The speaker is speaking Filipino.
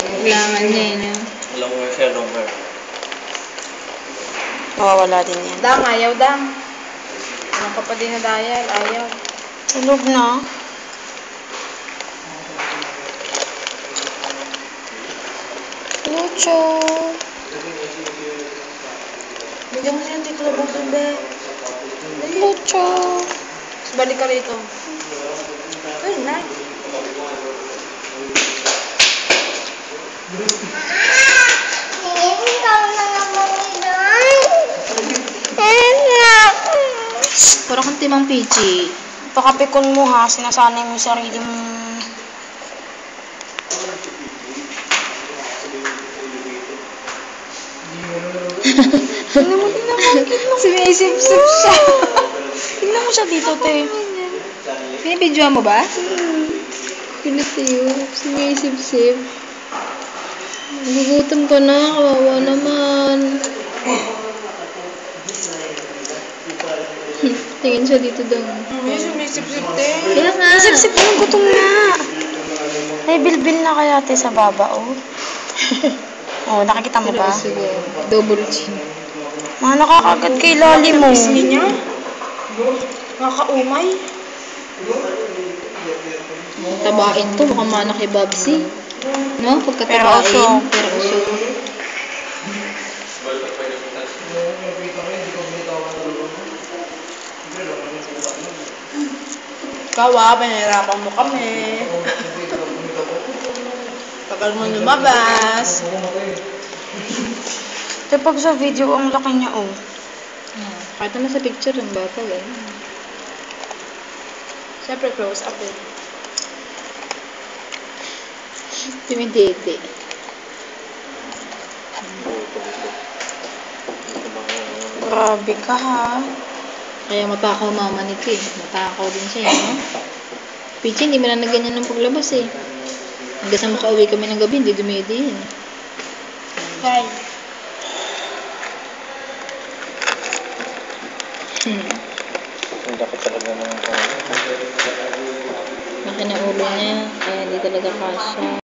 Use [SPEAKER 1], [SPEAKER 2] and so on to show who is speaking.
[SPEAKER 1] Kailangan niya yun.
[SPEAKER 2] Long hair siya, long hair.
[SPEAKER 3] Nawawala din yan.
[SPEAKER 1] Dang, ayaw dang. Ano ka pa din na dayal, ayaw.
[SPEAKER 3] Tulog na. Lucho.
[SPEAKER 1] Bigyan mo siya ng titulo bukod, be.
[SPEAKER 3] Lucho.
[SPEAKER 1] Balik ka rito. Ay, na. Parang kang timang pichi.
[SPEAKER 3] Pakapikon mo ha, sinasanay mo yung sarili mo. Tingnan mo, cute mo.
[SPEAKER 1] Sumisip-sip siya.
[SPEAKER 3] Tingnan mo siya dito, te.
[SPEAKER 1] Pinibidyoan mo ba? Pinatiyo. Sumisip-sip. Nagugutom ka na. Kawawa naman. Tingin siya dito daw.
[SPEAKER 3] Ay, sumisip-sip, te.
[SPEAKER 1] Kaya nga.
[SPEAKER 3] Sip-sip mo, gutom nga. May bilbil na kaya, te, sa baba, oh. Oh, nakikita mo ba?
[SPEAKER 1] Double chin.
[SPEAKER 3] Mga nakakagat kay lalim mo.
[SPEAKER 1] Pisngi niya. Nakakaumay. Tabain to. Mukhang mana kay Babsi. No? Pagkatabain.
[SPEAKER 3] Pero usok.
[SPEAKER 1] Pero usok. Ikaw pinahirapan mo kami. Tagal mo lumabas.
[SPEAKER 3] Te, pag sa video, ang laki niya, oh.
[SPEAKER 1] Kahit naman sa picture, ang bata eh. Siyempre, close up eh. Timidete.
[SPEAKER 3] Grabe ka, ha?
[SPEAKER 1] Kaya matakaw mama nito eh. Matakaw din siya eh, no? Pichi, hindi mo na ganyan ng paglabas eh. Hanggang sa makauwi kami ng gabi, hindi dumidi eh.
[SPEAKER 3] Bye.
[SPEAKER 2] Ang laki talaga ng
[SPEAKER 1] Laki ng ulo niya, kaya hindi talaga kasya.